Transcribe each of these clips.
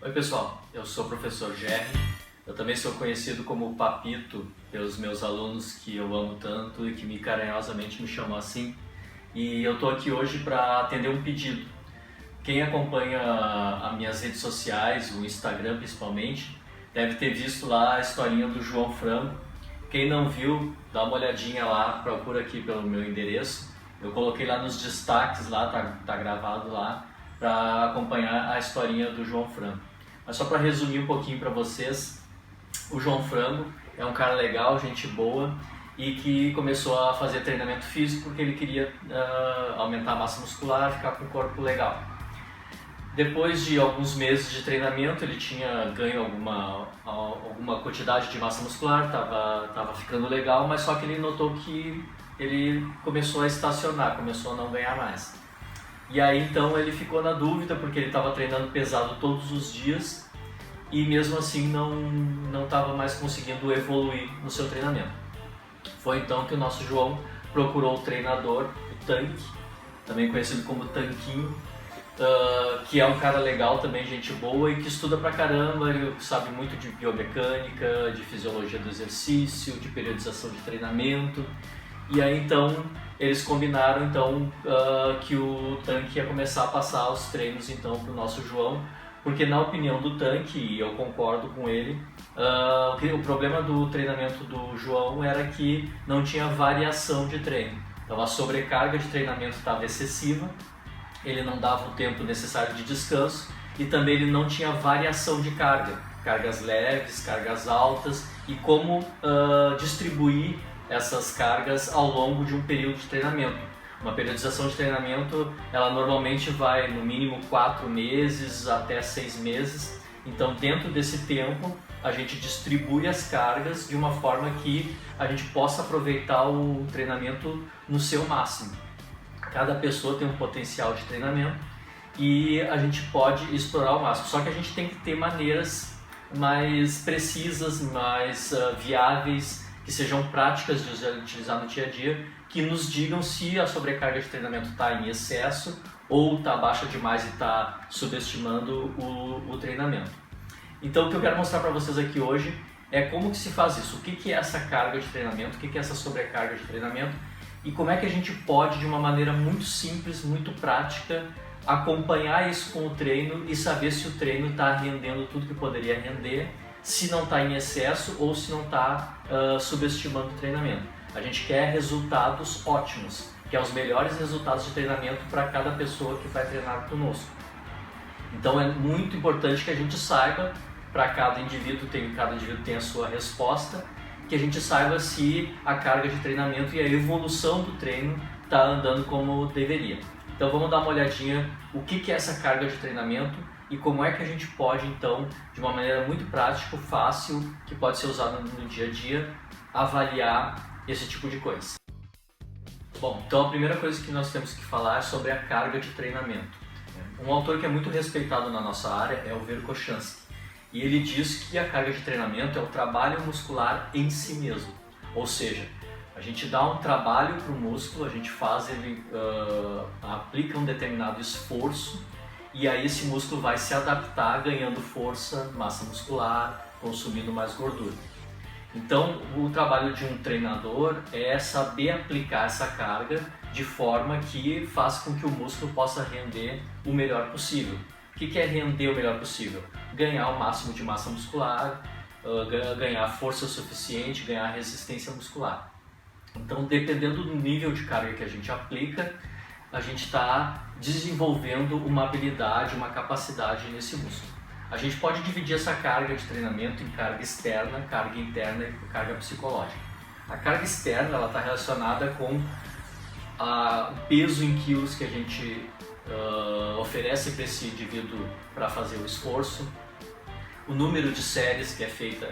Oi pessoal, eu sou o professor Jerry, eu também sou conhecido como Papito pelos meus alunos que eu amo tanto e que carinhosamente me chamam assim. E eu estou aqui hoje para atender um pedido. Quem acompanha as minhas redes sociais, o Instagram principalmente, deve ter visto lá a historinha do João Frango. Quem não viu, dá uma olhadinha lá, procura aqui pelo meu endereço. Eu coloquei lá nos destaques, lá tá gravado lá, para acompanhar a historinha do João Frango. Mas só para resumir um pouquinho para vocês, o João Frango é um cara legal, gente boa, e que começou a fazer treinamento físico porque ele queria aumentar a massa muscular, ficar com um corpo legal. Depois de alguns meses de treinamento, ele tinha ganho alguma quantidade de massa muscular, estava ficando legal, mas só que ele notou que ele começou a estacionar, começou a não ganhar mais. E aí então ele ficou na dúvida porque ele estava treinando pesado todos os dias e mesmo assim não estava mais conseguindo evoluir no seu treinamento. Foi então que o nosso João procurou o treinador, o Tanque, também conhecido como Tanquinho, que é um cara legal também, gente boa e que estuda pra caramba, ele sabe muito de biomecânica, de fisiologia do exercício, de periodização de treinamento. E aí então eles combinaram então que o Tanque ia começar a passar os treinos então para o nosso João, porque na opinião do Tanque, e eu concordo com ele, o problema do treinamento do João era que não tinha variação de treino. Então a sobrecarga de treinamento estava excessiva, ele não dava o tempo necessário de descanso e também ele não tinha variação de cargas leves, cargas altas e como distribuir essas cargas ao longo de um período de treinamento. Uma periodização de treinamento, ela normalmente vai no mínimo 4 meses até 6 meses. Então, dentro desse tempo, a gente distribui as cargas de uma forma que a gente possa aproveitar o treinamento no seu máximo. Cada pessoa tem um potencial de treinamento e a gente pode explorar ao máximo. Só que a gente tem que ter maneiras mais precisas, mais viáveis, que sejam práticas de utilizar no dia a dia, que nos digam se a sobrecarga de treinamento está em excesso ou está baixa demais e está subestimando o treinamento. Então o que eu quero mostrar para vocês aqui hoje é como que se faz isso, o que é essa carga de treinamento, o que é essa sobrecarga de treinamento e como é que a gente pode, de uma maneira muito simples, muito prática, acompanhar isso com o treino e saber se o treino está rendendo tudo que poderia render, se não está em excesso ou se não está subestimando o treinamento. A gente quer resultados ótimos, que é os melhores resultados de treinamento para cada pessoa que vai treinar conosco. Então é muito importante que a gente saiba, para cada indivíduo tem a sua resposta, que a gente saiba se a carga de treinamento e a evolução do treino está andando como deveria. Então vamos dar uma olhadinha o que é essa carga de treinamento e como é que a gente pode, então, de uma maneira muito prática, fácil, que pode ser usada no dia a dia, avaliar esse tipo de coisa. Bom, então a primeira coisa que nós temos que falar é sobre a carga de treinamento. Um autor que é muito respeitado na nossa área é o Verkhoshansky, e ele diz que a carga de treinamento é o trabalho muscular em si mesmo, ou seja, a gente dá um trabalho para o músculo, a gente aplica um determinado esforço, e aí esse músculo vai se adaptar ganhando força, massa muscular, consumindo mais gordura. Então o trabalho de um treinador é saber aplicar essa carga de forma que faça com que o músculo possa render o melhor possível. O que é render o melhor possível? Ganhar o máximo de massa muscular, ganhar força suficiente, ganhar resistência muscular. Então, dependendo do nível de carga que a gente aplica, a gente está desenvolvendo uma habilidade, uma capacidade nesse músculo. A gente pode dividir essa carga de treinamento em carga externa, carga interna e carga psicológica. A carga externa está relacionada com o peso em quilos que a gente oferece para esse indivíduo para fazer o esforço, o número de séries que é feita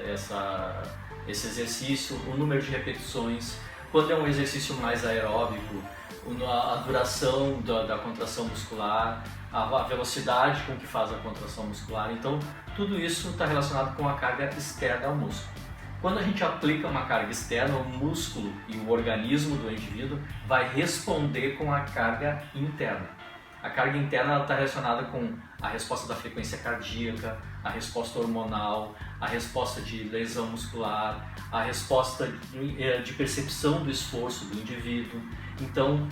esse exercício, o número de repetições, quando é um exercício mais aeróbico, a duração da contração muscular, a velocidade com que faz a contração muscular. Então, tudo isso está relacionado com a carga externa ao músculo. Quando a gente aplica uma carga externa, o músculo e o organismo do indivíduo vai responder com a carga interna. A carga interna está relacionada com a resposta da frequência cardíaca, a resposta hormonal, a resposta de lesão muscular, a resposta de percepção do esforço do indivíduo. Então,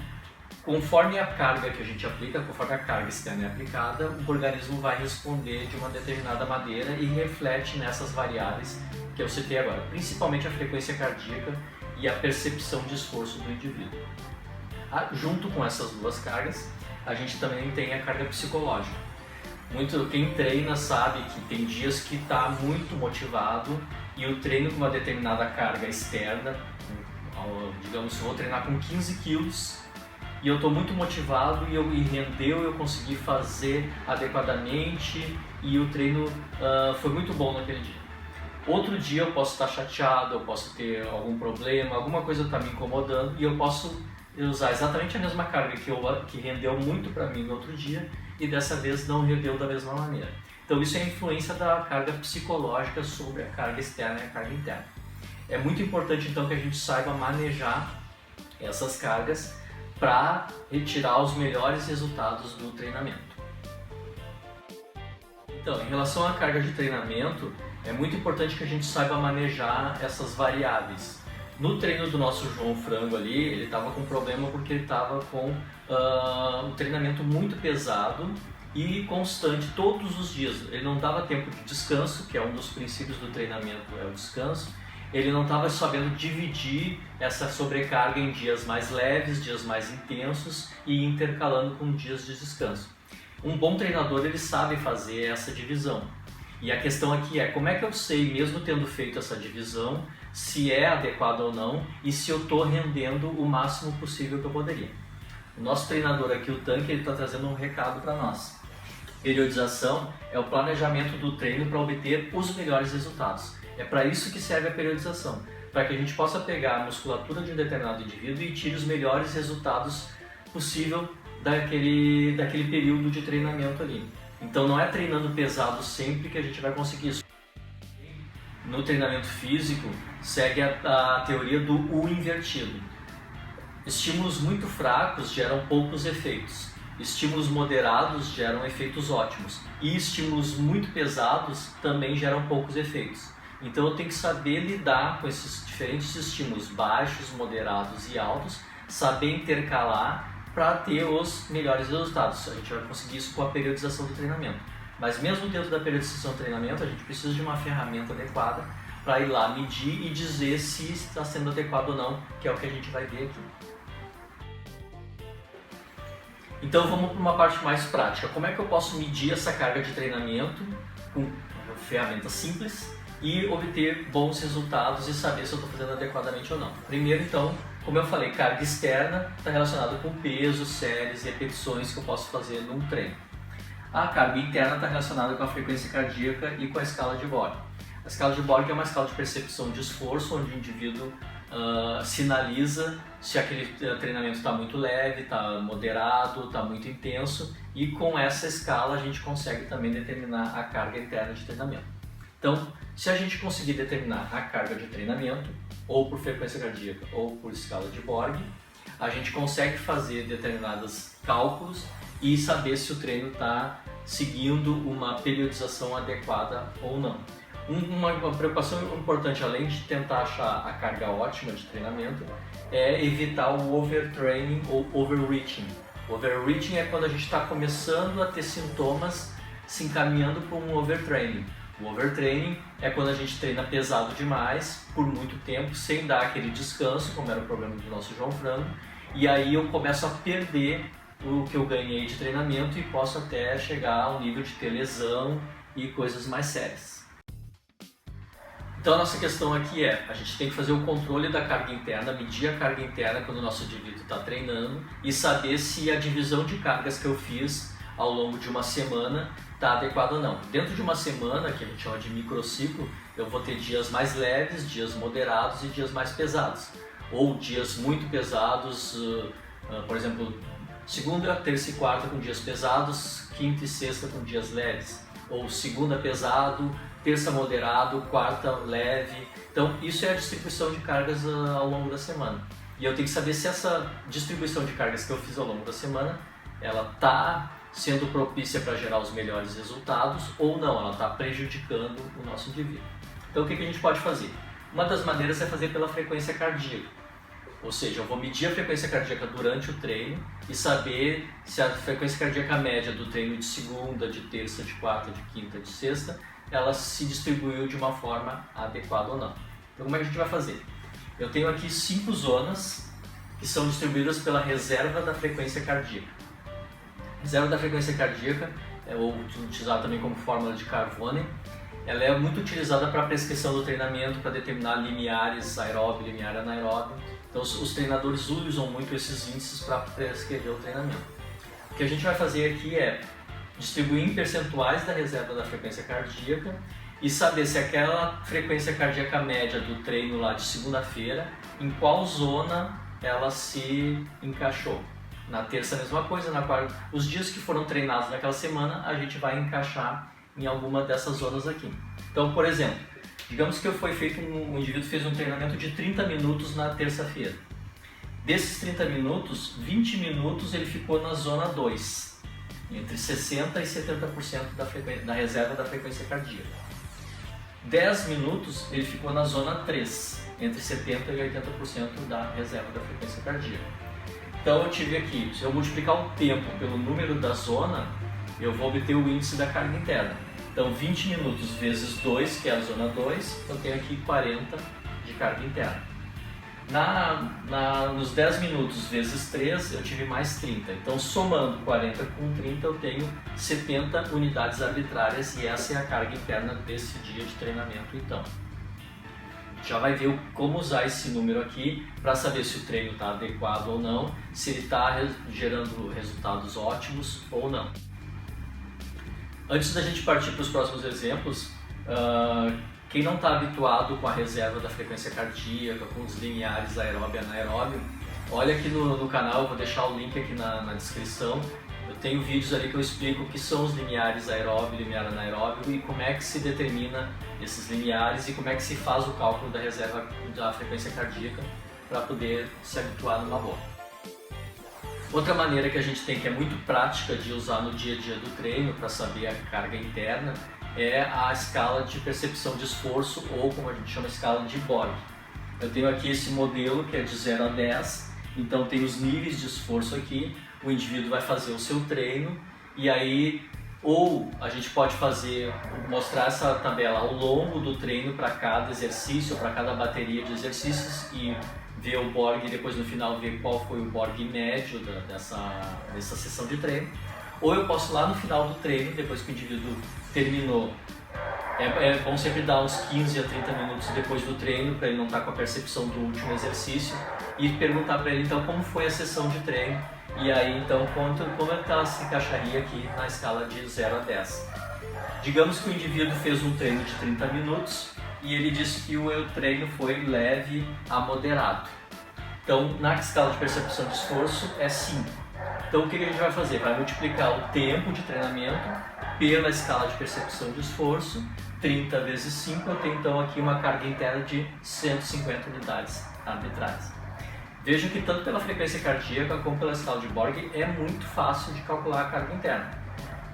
conforme a carga que a gente aplica, conforme a carga externa é aplicada, o organismo vai responder de uma determinada maneira e reflete nessas variáveis que eu citei agora, principalmente a frequência cardíaca e a percepção de esforço do indivíduo. Junto com essas duas cargas, a gente também tem a carga psicológica. Quem treina sabe que tem dias que está muito motivado e o treino com uma determinada carga externa, digamos, eu vou treinar com 15 quilos e eu estou muito motivado e rendeu, eu consegui fazer adequadamente e o treino foi muito bom naquele dia. Outro dia eu posso estar chateado, eu posso ter algum problema, alguma coisa está me incomodando e eu posso usar exatamente a mesma carga que rendeu muito para mim no outro dia e dessa vez não rendeu da mesma maneira. Então isso é a influência da carga psicológica sobre a carga externa e a carga interna. É muito importante então que a gente saiba manejar essas cargas para retirar os melhores resultados do treinamento. Então, em relação à carga de treinamento, é muito importante que a gente saiba manejar essas variáveis. No treino do nosso João Frango ali, ele estava com problema porque ele estava com um treinamento muito pesado e constante todos os dias. Ele não dava tempo de descanso, que é um dos princípios do treinamento, é o descanso. Ele não estava sabendo dividir essa sobrecarga em dias mais leves, dias mais intensos e intercalando com dias de descanso. Um bom treinador, ele sabe fazer essa divisão. E a questão aqui é como é que eu sei, mesmo tendo feito essa divisão, se é adequado ou não e se eu estou rendendo o máximo possível que eu poderia. O nosso treinador aqui, o Tanque, ele está trazendo um recado para nós. Periodização é o planejamento do treino para obter os melhores resultados. É para isso que serve a periodização, para que a gente possa pegar a musculatura de um determinado indivíduo e tire os melhores resultados possível daquele período de treinamento ali. Então não é treinando pesado sempre que a gente vai conseguir isso. No treinamento físico, segue a teoria do U invertido. Estímulos muito fracos geram poucos efeitos. Estímulos moderados geram efeitos ótimos. E estímulos muito pesados também geram poucos efeitos. Então eu tenho que saber lidar com esses diferentes estímulos baixos, moderados e altos, saber intercalar para ter os melhores resultados. A gente vai conseguir isso com a periodização do treinamento. Mas mesmo dentro da periodização do treinamento, a gente precisa de uma ferramenta adequada para ir lá medir e dizer se está sendo adequado ou não, que é o que a gente vai ver aqui. Então vamos para uma parte mais prática. Como é que eu posso medir essa carga de treinamento com ferramentas simples e obter bons resultados e saber se eu estou fazendo adequadamente ou não? Primeiro, então, como eu falei, carga externa está relacionada com peso, séries e repetições que eu posso fazer num treino. A carga interna está relacionada com a frequência cardíaca e com a escala de Borg. A escala de Borg é uma escala de percepção de esforço, onde o indivíduo sinaliza se aquele treinamento está muito leve, está moderado, está muito intenso, e com essa escala a gente consegue também determinar a carga interna de treinamento. Então, se a gente conseguir determinar a carga de treinamento, ou por frequência cardíaca ou por escala de Borg, a gente consegue fazer determinados cálculos e saber se o treino está seguindo uma periodização adequada ou não. Uma preocupação importante, além de tentar achar a carga ótima de treinamento, é evitar o overtraining ou overreaching. O overreaching é quando a gente está começando a ter sintomas se encaminhando para um overtraining. O overtraining é quando a gente treina pesado demais por muito tempo, sem dar aquele descanso, como era o problema do nosso João Frango, e aí eu começo a perder o que eu ganhei de treinamento e posso até chegar ao nível de ter lesão e coisas mais sérias. Então a nossa questão aqui é, a gente tem que fazer o controle da carga interna, medir a carga interna quando o nosso indivíduo está treinando e saber se a divisão de cargas que eu fiz ao longo de uma semana está adequada ou não. Dentro de uma semana, que a gente chama de microciclo, eu vou ter dias mais leves, dias moderados e dias mais pesados. Ou dias muito pesados, por exemplo, segunda, terça e quarta com dias pesados, quinta e sexta com dias leves. Ou segunda pesado, terça moderado, quarta leve. Então isso é a distribuição de cargas ao longo da semana. E eu tenho que saber se essa distribuição de cargas que eu fiz ao longo da semana, ela está sendo propícia para gerar os melhores resultados ou não, ela está prejudicando o nosso indivíduo. Então o que a gente pode fazer? Uma das maneiras é fazer pela frequência cardíaca, ou seja, eu vou medir a frequência cardíaca durante o treino e saber se a frequência cardíaca média do treino de segunda, de terça, de quarta, de quinta, de sexta, ela se distribuiu de uma forma adequada ou não. Então como é que a gente vai fazer? Eu tenho aqui 5 zonas que são distribuídas pela reserva da frequência cardíaca. Reserva da frequência cardíaca, ou utilizada também como fórmula de Carvone, ela é muito utilizada para a prescrição do treinamento, para determinar limiares aeróbio e limiar anaeróbio. Então os treinadores usam muito esses índices para prescrever o treinamento. O que a gente vai fazer aqui é distribuir em percentuais da reserva da frequência cardíaca e saber se aquela frequência cardíaca média do treino lá de segunda-feira, em qual zona ela se encaixou. Na terça a mesma coisa, na quarta, os dias que foram treinados naquela semana, a gente vai encaixar em alguma dessas zonas aqui. Então, por exemplo, digamos que um indivíduo fez um treinamento de 30 minutos na terça-feira. Desses 30 minutos, 20 minutos ele ficou na zona 2, entre 60% e 70% da reserva da frequência cardíaca. 10 minutos ele ficou na zona 3, entre 70% e 80% da reserva da frequência cardíaca. Então eu tive aqui, se eu multiplicar o tempo pelo número da zona, eu vou obter o índice da carga interna. Então 20 minutos vezes 2, que é a zona 2, eu tenho aqui 40 de carga interna. Nos 10 minutos vezes 3, eu tive mais 30. Então somando 40 com 30, eu tenho 70 unidades arbitrárias e essa é a carga interna desse dia de treinamento então. Já vai ver como usar esse número aqui para saber se o treino está adequado ou não, se ele está gerando resultados ótimos ou não. Antes da gente partir para os próximos exemplos, quem não está habituado com a reserva da frequência cardíaca, com os limiares aeróbio e anaeróbio, olha aqui no canal, eu vou deixar o link aqui na descrição. Eu tenho vídeos ali que eu explico o que são os limiares aeróbio e limiar anaeróbio e como é que se determina esses limiares e como é que se faz o cálculo da reserva da frequência cardíaca para poder se habituar numa boa. Outra maneira que a gente tem, que é muito prática de usar no dia a dia do treino para saber a carga interna, é a escala de percepção de esforço, ou como a gente chama, escala de Borg. Eu tenho aqui esse modelo que é de 0 a 10, então tem os níveis de esforço aqui, o indivíduo vai fazer o seu treino e aí ou a gente pode mostrar essa tabela ao longo do treino para cada exercício, para cada bateria de exercícios e ver o Borg e depois no final ver qual foi o Borg médio dessa sessão de treino. Ou eu posso lá no final do treino, depois que o indivíduo terminou, é bom sempre dar uns 15 a 30 minutos depois do treino para ele não estar com a percepção do último exercício e perguntar para ele então como foi a sessão de treino e aí então como é que ela se encaixaria aqui na escala de 0 a 10. Digamos que o indivíduo fez um treino de 30 minutos e ele disse que o treino foi leve a moderado. Então na escala de percepção de esforço é 5. Então o que a gente vai fazer? Vai multiplicar o tempo de treinamento pela escala de percepção de esforço, 30 vezes 5, eu tenho então aqui uma carga interna de 150 unidades arbitrárias. Veja que tanto pela frequência cardíaca como pela escala de Borg é muito fácil de calcular a carga interna.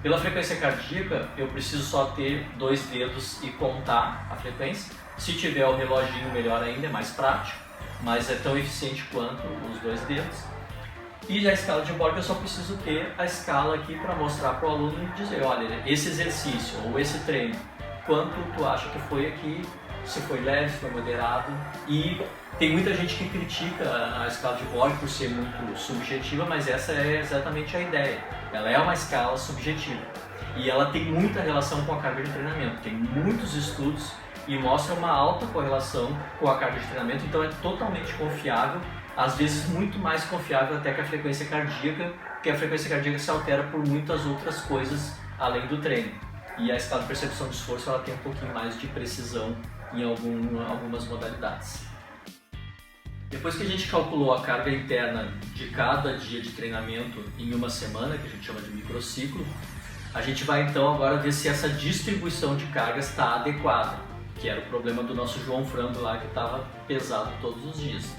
Pela frequência cardíaca eu preciso só ter 2 dedos e contar a frequência. Se tiver o reloginho melhor ainda, é mais prático, mas é tão eficiente quanto os 2 dedos. E a escala de Borg eu só preciso ter a escala aqui para mostrar para o aluno e dizer, olha, esse exercício ou esse treino, quanto tu acha que foi aqui, se foi leve, se foi moderado. E tem muita gente que critica a escala de Borg por ser muito subjetiva, mas essa é exatamente a ideia. Ela é uma escala subjetiva e ela tem muita relação com a carga de treinamento. Tem muitos estudos e mostra uma alta correlação com a carga de treinamento, então é totalmente confiável. Às vezes muito mais confiável até que a frequência cardíaca, porque a frequência cardíaca se altera por muitas outras coisas além do treino. E a escala de percepção de esforço ela tem um pouquinho mais de precisão em algumas modalidades. Depois que a gente calculou a carga interna de cada dia de treinamento em uma semana, que a gente chama de microciclo, a gente vai então agora ver se essa distribuição de cargas está adequada, que era o problema do nosso João Frango lá, que estava pesado todos os dias.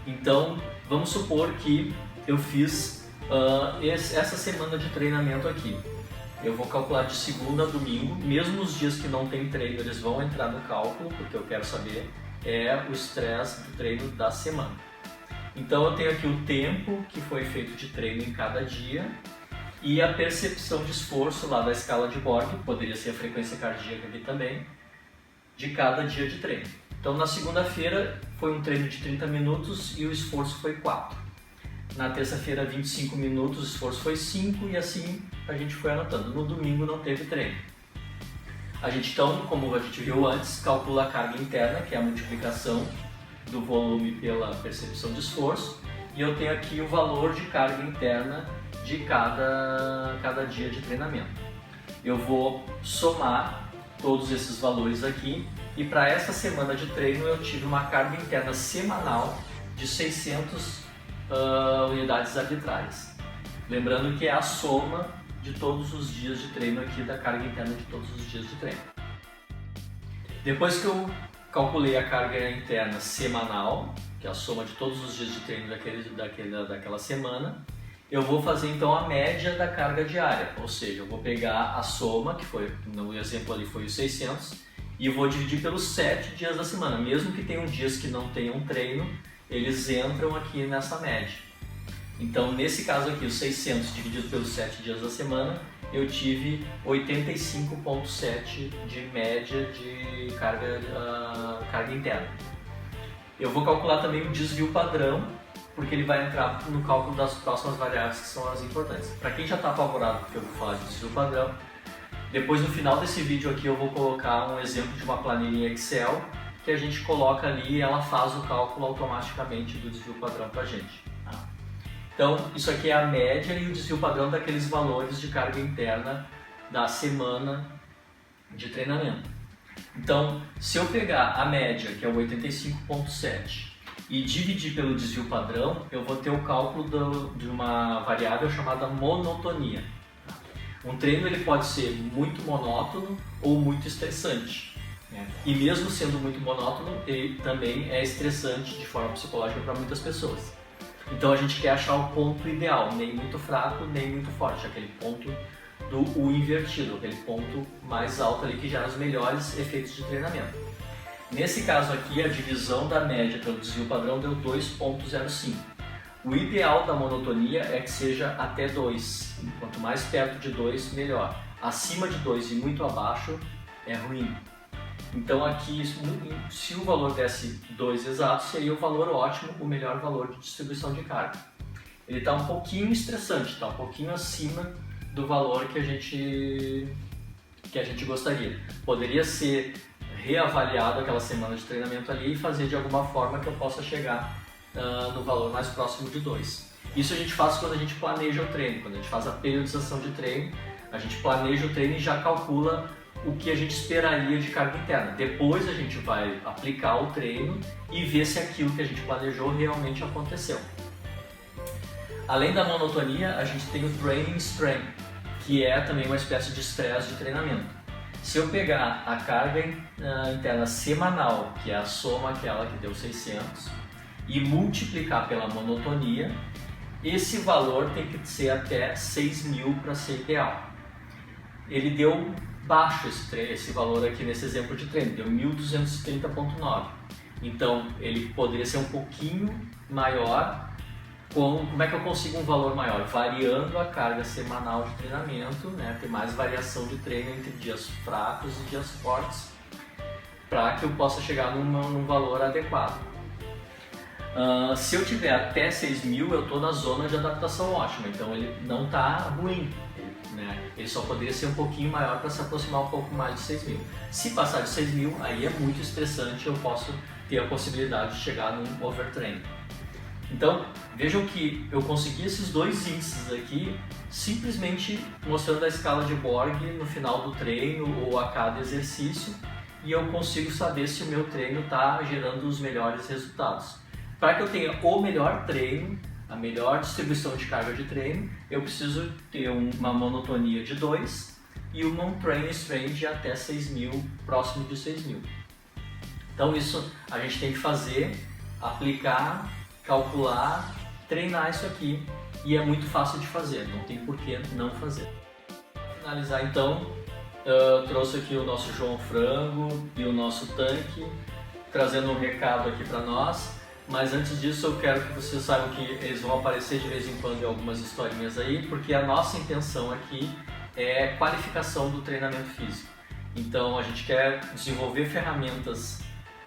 Então, vamos supor que eu fiz Essa semana de treinamento aqui, eu vou calcular de segunda a domingo, mesmo os dias que não tem treino, eles vão entrar no cálculo, porque eu quero saber o estresse do treino da semana. Então eu tenho aqui o tempo que foi feito de treino em cada dia e a percepção de esforço lá da escala de Borg, poderia ser a frequência cardíaca aqui também, de cada dia de treino. Então na segunda-feira foi um treino de 30 minutos e o esforço foi 4. Na terça-feira 25 minutos, o esforço foi 5 e assim a gente foi anotando. No domingo não teve treino. A gente então, como a gente viu antes, calcula a carga interna, que é a multiplicação do volume pela percepção de esforço, e eu tenho aqui o valor de carga interna de cada dia de treinamento. Eu vou somar todos esses valores aqui e para essa semana de treino eu tive uma carga interna semanal de 600 unidades arbitrárias. Lembrando que é a soma de todos os dias de treino aqui, da carga interna de todos os dias de treino. Depois que eu calculei a carga interna semanal, que é a soma de todos os dias de treino daquela semana, eu vou fazer então a média da carga diária, ou seja, eu vou pegar a soma, que foi, no exemplo ali foi os 600, e vou dividir pelos 7 dias da semana. Mesmo que tenham dias que não tenham treino, eles entram aqui nessa média. Então, nesse caso aqui, os 600 dividido pelos 7 dias da semana, eu tive 85,7 de média de carga interna. Eu vou calcular também o desvio padrão, porque ele vai entrar no cálculo das próximas variáveis que são as importantes. Para quem já está apavorado porque eu vou falar de desvio padrão, depois no final desse vídeo aqui eu vou colocar um exemplo de uma planilha Excel que a gente coloca ali e ela faz o cálculo automaticamente do desvio padrão para a gente. Tá? Então, isso aqui é a média e o desvio padrão daqueles valores de carga interna da semana de treinamento. Então, se eu pegar a média, que é o 85,7, e dividir pelo desvio padrão, eu vou ter o cálculo de uma variável chamada monotonia. Um treino ele pode ser muito monótono ou muito estressante. E mesmo sendo muito monótono, ele também é estressante de forma psicológica para muitas pessoas. Então a gente quer achar o ponto ideal, nem muito fraco, nem muito forte, aquele ponto do U invertido, aquele ponto mais alto ali que gera os melhores efeitos de treinamento. Nesse caso aqui, a divisão da média pelo desvio padrão deu 2,05. O ideal da monotonia é que seja até 2. Quanto mais perto de 2, melhor. Acima de 2 e muito abaixo é ruim. Então aqui, se o valor desse 2 exatos, seria o valor ótimo, o melhor valor de distribuição de carga. Ele está um pouquinho estressante, está um pouquinho acima do valor que a gente gostaria. Poderia ser reavaliado aquela semana de treinamento ali e fazer de alguma forma que eu possa chegar no valor mais próximo de 2. Isso a gente faz quando a gente planeja o treino, quando a gente faz a periodização de treino, a gente planeja o treino e já calcula o que a gente esperaria de carga interna. Depois a gente vai aplicar o treino e ver se aquilo que a gente planejou realmente aconteceu. Além da monotonia, a gente tem o training strain, que é também uma espécie de estresse de treinamento. Se eu pegar a carga interna semanal, que é a soma aquela que deu 600, e multiplicar pela monotonia, esse valor tem que ser até 6.000 para ser ideal. Ele deu baixo esse valor aqui nesse exemplo de treino, deu 1.230,9. Então ele poderia ser um pouquinho maior. Como é que eu consigo um valor maior? Variando a carga semanal de treinamento, né? Ter mais variação de treino entre dias fracos e dias fortes, para que eu possa chegar num valor adequado. Se eu tiver até 6.000, eu estou na zona de adaptação ótima, então ele não está ruim, né? Ele só poderia ser um pouquinho maior para se aproximar um pouco mais de 6.000. Se passar de 6.000, aí é muito estressante, eu posso ter a possibilidade de chegar num overtraining. Então, vejam que eu consegui esses dois índices aqui simplesmente mostrando a escala de Borg no final do treino ou a cada exercício, e eu consigo saber se o meu treino está gerando os melhores resultados. Para que eu tenha o melhor treino, a melhor distribuição de carga de treino, eu preciso ter uma monotonia de 2 e um training strain de até 6.000, próximo de 6.000. Então isso a gente tem que fazer, aplicar, calcular, treinar isso aqui e é muito fácil de fazer, não tem por que não fazer. Para finalizar então, eu trouxe aqui o nosso João Frango e o nosso tanque, trazendo um recado aqui para nós. Mas antes disso eu quero que vocês saibam que eles vão aparecer de vez em quando em algumas historinhas aí, porque a nossa intenção aqui é qualificação do treinamento físico. Então a gente quer desenvolver ferramentas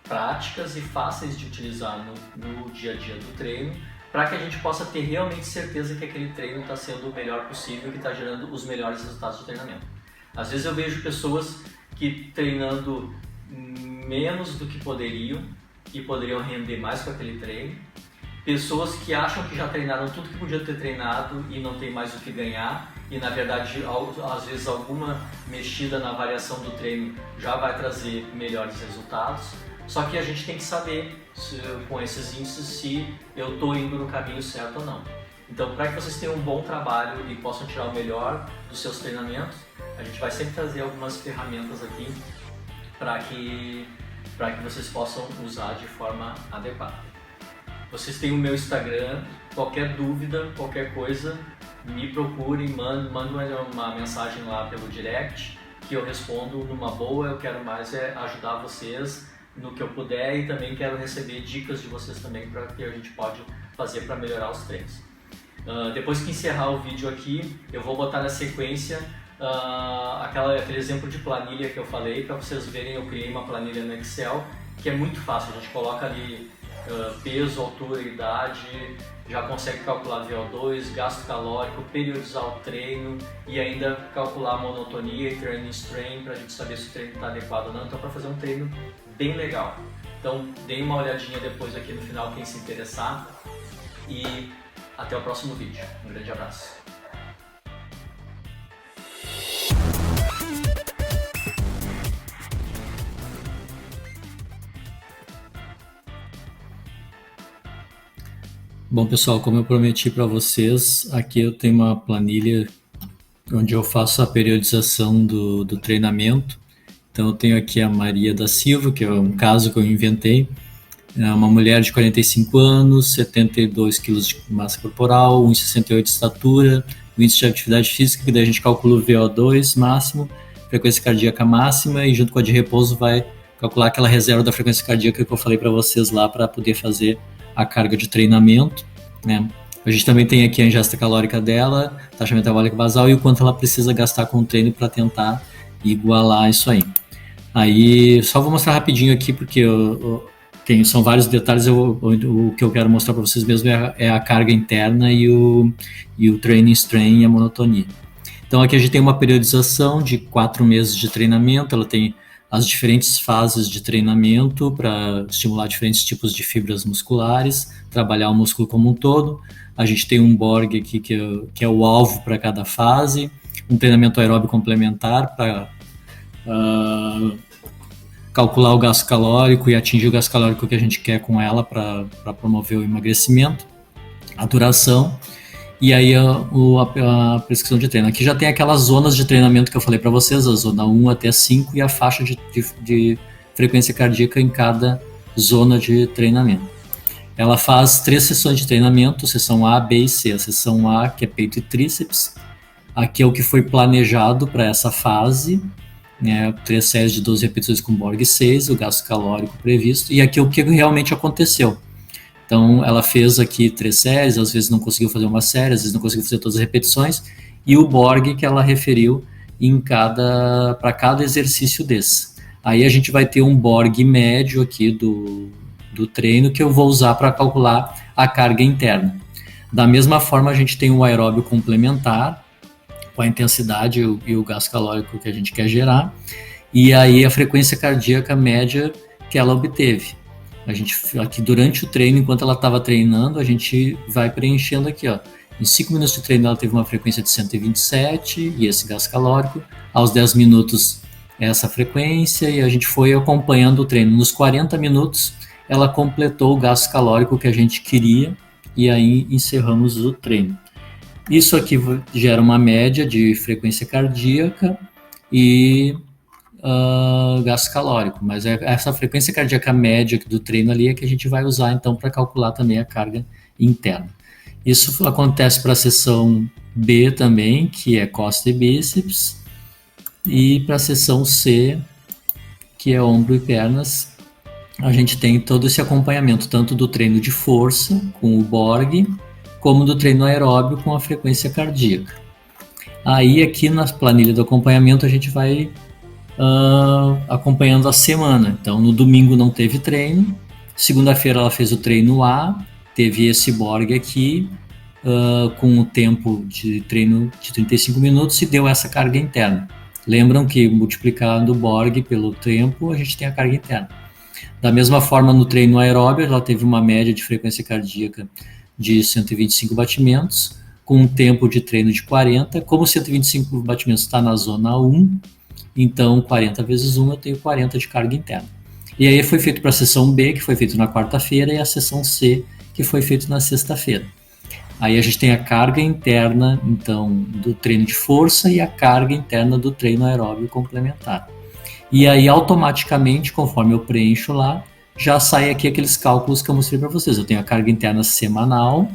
práticas e fáceis de utilizar no dia a dia do treino, para que a gente possa ter realmente certeza que aquele treino está sendo o melhor possível e que está gerando os melhores resultados do treinamento. Às vezes eu vejo pessoas que treinando menos do que poderiam e poderiam render mais com aquele treino, pessoas que acham que já treinaram tudo que podiam ter treinado e não tem mais o que ganhar, e na verdade às vezes alguma mexida na variação do treino já vai trazer melhores resultados. Só que a gente tem que saber com esses índices se eu estou indo no caminho certo ou não. Então, para que vocês tenham um bom trabalho e possam tirar o melhor dos seus treinamentos, a gente vai sempre trazer algumas ferramentas aqui para que vocês possam usar de forma adequada. Vocês têm o meu Instagram, qualquer dúvida, qualquer coisa, me procurem, mandem uma mensagem lá pelo direct, que eu respondo numa boa. Eu quero mais ajudar vocês no que eu puder e também quero receber dicas de vocês também para que a gente pode fazer para melhorar os treinos. Depois que encerrar o vídeo aqui, eu vou botar na sequência aquele exemplo de planilha que eu falei, para vocês verem. Eu criei uma planilha no Excel que é muito fácil, a gente coloca ali peso, altura, idade, já consegue calcular VO2, gasto calórico, periodizar o treino e ainda calcular a monotonia e training strain para a gente saber se o treino está adequado ou não. Então, para fazer um treino bem legal. Então, deem uma olhadinha depois aqui no final quem se interessar e até o próximo vídeo. Um grande abraço. Bom, pessoal, como eu prometi para vocês, aqui eu tenho uma planilha onde eu faço a periodização do treinamento. Então eu tenho aqui a Maria da Silva, que é um caso que eu inventei. É uma mulher de 45 anos, 72 quilos de massa corporal, 1,68 de estatura, o índice de atividade física, que daí a gente calcula o VO2 máximo, frequência cardíaca máxima, e junto com a de repouso vai calcular aquela reserva da frequência cardíaca que eu falei para vocês lá, para poder fazer a carga de treinamento, né? A gente também tem aqui a ingesta calórica dela, taxa metabólica basal e o quanto ela precisa gastar com o treino para tentar igualar isso aí. Aí, só vou mostrar rapidinho aqui, porque são vários detalhes. O que eu quero mostrar para vocês mesmo é a carga interna e o training strain e a monotonia. Então aqui a gente tem uma periodização de 4 meses de treinamento. Ela tem as diferentes fases de treinamento para estimular diferentes tipos de fibras musculares, trabalhar o músculo como um todo. A gente tem um Borg aqui que é o alvo para cada fase, um treinamento aeróbico complementar para calcular o gasto calórico e atingir o gasto calórico que a gente quer com ela para promover o emagrecimento, a duração e aí a prescrição de treino. Aqui já tem aquelas zonas de treinamento que eu falei para vocês, a zona 1 até 5 e a faixa de frequência cardíaca em cada zona de treinamento. Ela faz 3 sessões de treinamento, sessão A, B e C. A sessão A, que é peito e tríceps, aqui é o que foi planejado para essa fase, né, 3 séries de 12 repetições com Borg 6, o gasto calórico previsto, e aqui é o que realmente aconteceu. Então, ela fez aqui 3 séries, às vezes não conseguiu fazer uma série, às vezes não conseguiu fazer todas as repetições, e o Borg que ela referiu para cada exercício desse. Aí a gente vai ter um Borg médio aqui do treino que eu vou usar para calcular a carga interna. Da mesma forma, a gente tem um aeróbio complementar, com a intensidade e o gasto calórico que a gente quer gerar, e aí a frequência cardíaca média que ela obteve. A gente, aqui durante o treino, enquanto ela estava treinando, a gente vai preenchendo aqui, ó. Em 5 minutos de treino ela teve uma frequência de 127 e esse gasto calórico. Aos 10 minutos essa frequência e a gente foi acompanhando o treino. Nos 40 minutos ela completou o gasto calórico que a gente queria e aí encerramos o treino. Isso aqui gera uma média de frequência cardíaca e gasto calórico, mas essa frequência cardíaca média do treino ali é que a gente vai usar então para calcular também a carga interna. Isso acontece para a seção B também, que é costa e bíceps, e para a seção C, que é ombro e pernas, a gente tem todo esse acompanhamento, tanto do treino de força, com o Borg, como do treino aeróbio com a frequência cardíaca. Aí aqui na planilha do acompanhamento a gente vai acompanhando a semana. Então no domingo não teve treino, segunda-feira ela fez o treino A, teve esse Borg aqui, com o tempo de treino de 35 minutos e deu essa carga interna. Lembram que multiplicando o Borg pelo tempo, a gente tem a carga interna. Da mesma forma, no treino aeróbio, ela teve uma média de frequência cardíaca de 125 batimentos, com um tempo de treino de 40. Como 125 batimentos está na zona 1, então 40 vezes 1 eu tenho 40 de carga interna. E aí foi feito para a sessão B, que foi feito na quarta-feira, e a sessão C, que foi feito na sexta-feira. Aí a gente tem a carga interna, então, do treino de força e a carga interna do treino aeróbio complementar. E aí, automaticamente, conforme eu preencho lá, já sai aqui aqueles cálculos que eu mostrei para vocês. Eu tenho a carga interna semanal,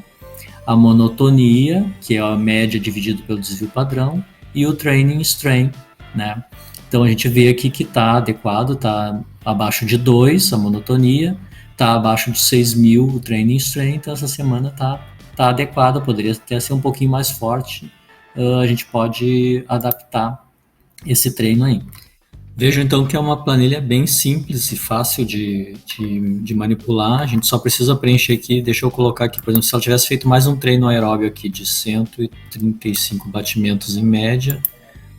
a monotonia, que é a média dividido pelo desvio padrão, e o training strain, né? Então a gente vê aqui que está adequado, está abaixo de 2 a monotonia, está abaixo de 6.000 o training strain, então essa semana está adequada, poderia até ser um pouquinho mais forte, a gente pode adaptar esse treino aí. Vejo então que é uma planilha bem simples e fácil de manipular. A gente só precisa preencher aqui. Deixa eu colocar aqui, por exemplo, se ela tivesse feito mais um treino aeróbio aqui de 135 batimentos em média,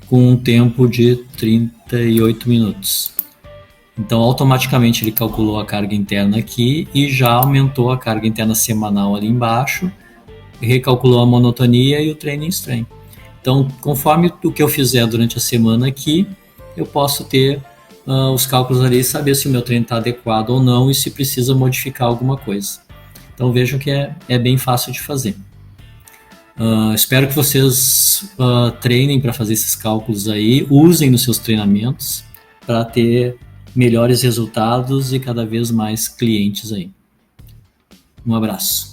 com um tempo de 38 minutos. Então, automaticamente ele calculou a carga interna aqui e já aumentou a carga interna semanal ali embaixo, recalculou a monotonia e o training strain. Então, conforme o que eu fizer durante a semana aqui, eu posso ter os cálculos ali e saber se o meu treino está adequado ou não e se precisa modificar alguma coisa. Então vejam que é bem fácil de fazer. Espero que vocês treinem para fazer esses cálculos aí, usem nos seus treinamentos para ter melhores resultados e cada vez mais clientes aí. Um abraço.